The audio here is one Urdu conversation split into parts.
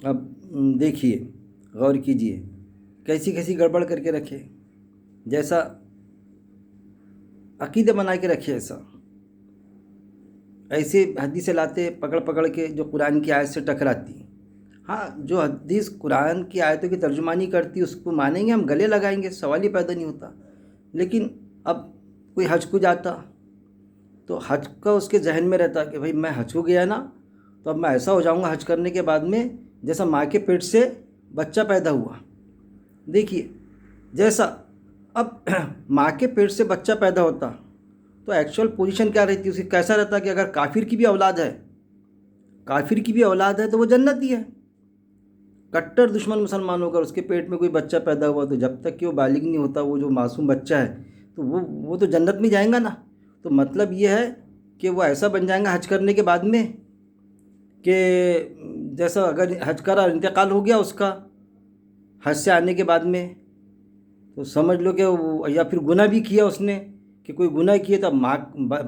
اب دیکھیے، غور کیجئے، کیسی کیسی گڑبڑ کر کے رکھے، جیسا عقیدہ بنا کے رکھے، ایسے حدیث لاتے پکڑ پکڑ کے جو قرآن کی آیت سے ٹکراتی۔ ہاں، جو حدیث قرآن کی آیتوں کی ترجمانی کرتی اس کو مانیں گے، ہم گلے لگائیں گے، سوال ہی پیدا نہیں ہوتا۔ لیکن اب کوئی حج کو جاتا تو حج کا اس کے ذہن میں رہتا کہ بھائی میں حج کو گیا نا، تو اب میں ایسا ہو جاؤں گا حج کرنے کے بعد میں جیسا ماں کے پیٹ سے بچہ پیدا ہوا۔ دیکھیے، جیسا اب ماں کے پیٹ سے بچہ پیدا ہوتا تو ایکچول پوزیشن کیا رہتی، اس کی کیسا رہتا کہ اگر کافر کی بھی اولاد ہے، تو وہ جنتی ہے۔ کٹر دشمن مسلمانوں کا اس کے پیٹ میں کوئی بچہ پیدا ہوا تو جب تک کہ وہ بالغ نہیں ہوتا، وہ جو معصوم بچہ ہے تو وہ تو جنت میں جائیں گا نا۔ تو مطلب یہ ہے کہ وہ ایسا بن جائیں گا حج کرنے کے بعد میں کہ جیسا اگر حج کرا انتقال ہو گیا اس کا حج سے آنے کے بعد میں، تو سمجھ لو کہ یا پھر گناہ بھی کیا اس نے، کہ کوئی گناہ کیے تو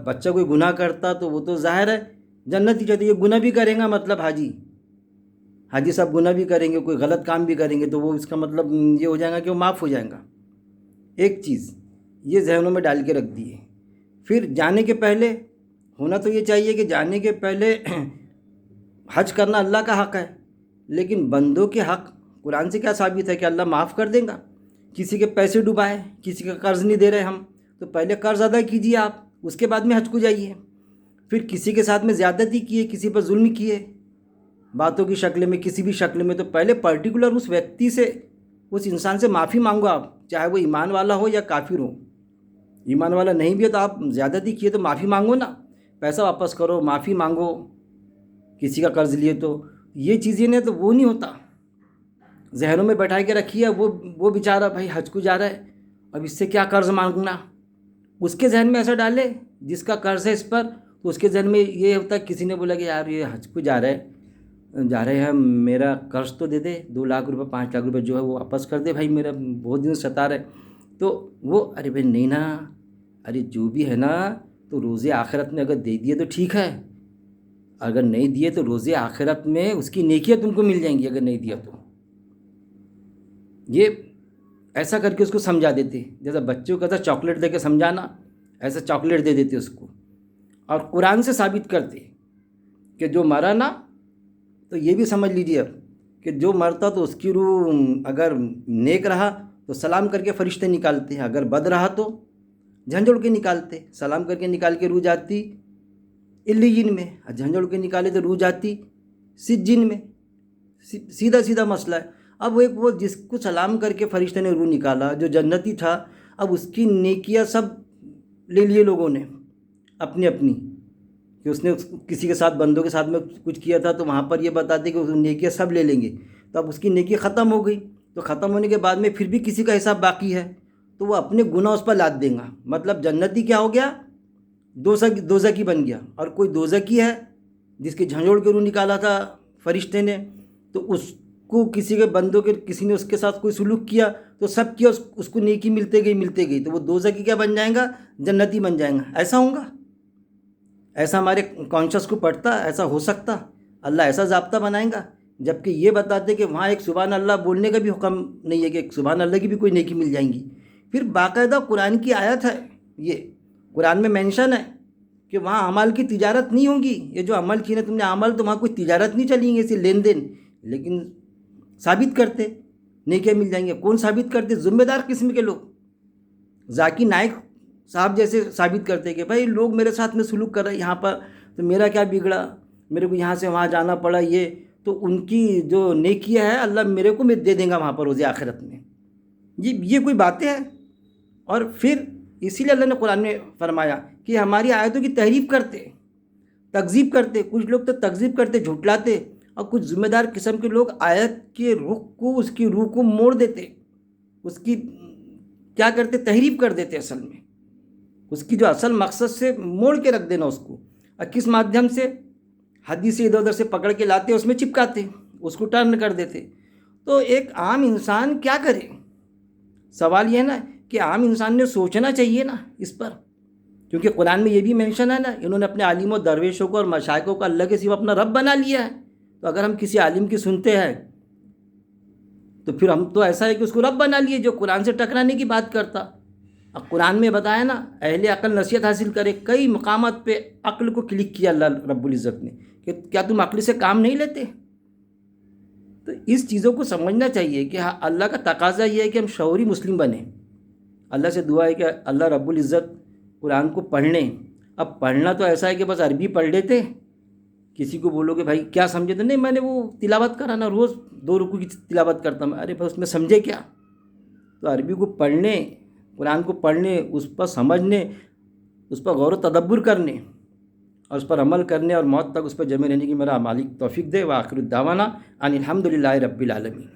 بچہ کوئی گناہ کرتا تو وہ تو ظاہر ہے جنت ہی چاہتی ہے۔ یہ گناہ بھی کریں گا مطلب حاجی صاحب گناہ بھی کریں گے، کوئی غلط کام بھی کریں گے تو وہ اس کا مطلب یہ ہو جائے گا کہ وہ معاف ہو جائیں گا۔ ایک چیز یہ ذہنوں میں ڈال کے رکھ دیے۔ پھر جانے کے پہلے ہونا تو یہ چاہیے کہ جانے کے پہلے حج کرنا اللہ کا حق ہے، لیکن بندوں کے حق قرآن سے کیا ثابت ہے کہ اللہ معاف کر دیں گا؟ کسی کے پیسے ڈبائے، کسی کا قرض نہیں دے رہے ہم، تو پہلے قرض ادا کیجیے آپ، اس کے بعد میں حج کو جائیے۔ پھر کسی کے ساتھ میں زیادتی کیے، کسی پر ظلم کیے باتوں کی شکل میں، کسی بھی شکل میں، تو پہلے پرٹیکولر اس ویکتی سے، اس انسان سے معافی مانگو آپ، چاہے وہ ایمان والا ہو یا کافر ہو۔ ایمان والا نہیں بھی ہے تو آپ زیادتی کیے تو معافی مانگو نا، پیسہ واپس کرو، معافی مانگو، کسی کا قرض لیے تو یہ چیزیں نہیں تو وہ نہیں ہوتا۔ ذہنوں میں بیٹھا کے رکھیے، وہ بیچارہ بھائی حج کو جا رہا ہے، اب اس سے کیا قرض مانگنا، اس کے ذہن میں ایسا ڈالے جس کا قرض ہے اس پر، تو اس کے ذہن میں یہ ہوتا ہے کسی نے بولا کہ یار یہ حج کو جا رہے ہیں، میرا قرض تو دے دے، 2 لاکھ روپے 5 لاکھ روپے جو ہے وہ واپس کر دے بھائی، میرا بہت دن ستا رہا ہے۔ تو وہ ارے بھائی نہیں نا، ارے جو بھی ہے نا، تو روز آخرت میں اگر دے دیے تو ٹھیک ہے، اگر نہیں دیے تو روز آخرت میں اس کی نیکیاں تم کو مل جائیں گی، اگر نہیں دیا تو۔ یہ ایسا کر کے اس کو سمجھا دیتے، جیسا بچوں کو کہتا چاکلیٹ دے کے سمجھانا، ایسا چاکلیٹ دے دیتے اس کو، اور قرآن سے ثابت کرتے کہ جو مرا نا، تو یہ بھی سمجھ لیجیے اب کہ جو مرتا تو اس کی روح اگر نیک رہا تو سلام کر کے فرشتے نکالتے ہیں، اگر بد رہا تو جھنجھوڑ کے نکالتے، سلام کر کے نکال کے روح جاتی علیین میں، جھنجھوڑ کے نکالے تو روح جاتی سجین میں۔ سیدھا مسئلہ ہے۔ اب وہ جس کو سلام کر کے فرشتے نے روح نکالا، جو جنتی تھا، اب اس کی نیکیاں سب لے لیے لوگوں نے اپنی کہ اس نے کسی کے ساتھ، بندوں کے ساتھ میں کچھ کیا تھا تو وہاں پر یہ بتاتے کہ اس نیکیاں سب لے لیں گے، تو اب اس کی نیکی ختم ہو گئی، تو ختم ہونے کے بعد میں پھر بھی کسی کا حساب باقی ہے تو وہ اپنے گناہ اس پر لاد دیں گا، مطلب جنتی کیا ہو گیا، دوزخی بن گیا۔ اور کوئی دوزخی ہے جس کے جھنجھوڑ کے روح نکالا تھا فرشتے نے، تو اس کو کسی کے بندوں کے کسی نے اس کے ساتھ کوئی سلوک کیا تو سب کیا اس کو نیکی ملتے گئی، تو وہ دوزخی کیا بن جائیں گا، جنتی بن جائیں گا۔ ایسا ہوگا؟ ایسا ہمارے کانشس کو پڑتا؟ ایسا ہو سکتا؟ اللہ ایسا ضابطہ بنائیں گا؟ جبکہ یہ بتاتے کہ وہاں ایک سبحان اللہ بولنے کا بھی حکم نہیں ہے کہ ایک سبحان اللہ کی بھی کوئی نیکی مل جائیں گی۔ پھر باقاعدہ قرآن کی آیت ہے، یہ قرآن میں مینشن ہے کہ وہاں عمل کی تجارت نہیں ہوگی، یہ جو عمل کیے تم نے عمل، تو وہاں کوئی تجارت نہیں چلیں گے، ایسی لین دین، لیکن ثابت کرتے نیکیاں مل جائیں گے۔ کون ثابت کرتے؟ ذمہ دار قسم کے لوگ، ذاکر نائک صاحب جیسے ثابت کرتے کہ بھائی لوگ میرے ساتھ میں سلوک کر رہے ہیں یہاں پر، تو میرا کیا بگڑا، میرے کو یہاں سے وہاں جانا پڑا، یہ تو ان کی جو نیکیاں ہے اللہ میرے کو دے دیں گا وہاں پر روز آخرت میں۔ یہ کوئی باتیں ہیں؟ اور پھر اسی لیے اللہ نے قرآن میں فرمایا کہ ہماری آیتوں کی تحریف کرتے، تکذیب کرتے، کچھ لوگ تو تکذیب کرتے، جھٹلاتے، اور کچھ ذمہ دار قسم کے لوگ آیت کے رخ کو، اس کی روح کو موڑ دیتے، اس کی کیا کرتے، تحریف کر دیتے، اصل میں اس کی جو اصل مقصد سے موڑ کے رکھ دینا اس کو، اور کس مادھیم سے، حدیث ادھر ادھر سے پکڑ کے لاتے، اس میں چپکاتے، اس کو ٹرن کر دیتے۔ تو ایک عام انسان کیا کرے؟ سوال یہ ہے نا کہ عام انسان نے سوچنا چاہیے نا اس پر، کیونکہ قرآن میں یہ بھی مینشن ہے نا، انہوں نے اپنے عالم و درویشوں کو اور مشائخوں کو اللہ کے سوا اپنا رب بنا لیا ہے، تو اگر ہم کسی عالم کی سنتے ہیں تو پھر ہم تو ایسا ہے کہ اس کو رب بنا لیے جو قرآن سے ٹکرانے کی بات کرتا. اب قرآن میں بتایا نا اہل عقل نصیحت حاصل کرے، کئی مقامات پہ عقل کو کلک کیا اللہ رب العزت نے کہ کیا تم عقل سے کام نہیں لیتے. تو اس چیزوں کو سمجھنا چاہیے کہ اللہ کا تقاضا یہ ہے کہ ہم شعوری مسلم بنیں. اللہ سے دعا ہے کہ اللہ رب العزت قرآن کو پڑھ لیں. اب پڑھنا تو ایسا ہے کہ بس عربی پڑھ لیتے، کسی کو بولو کہ بھائی کیا سمجھے تو نہیں میں نے وہ تلاوت کرا نا، روز 2 رکوع کی تلاوت کرتا ہوں. ارے بھائی اس میں سمجھے کیا؟ تو عربی کو پڑھنے، قرآن کو پڑھنے، اس پر سمجھنے، اس پر غور و تدبر کرنے اور اس پر عمل کرنے اور موت تک اس پر جمع رہنے کی میرا مالک توفیق دے. وآخر الدعوانا ان الحمد للہ رب العالمین.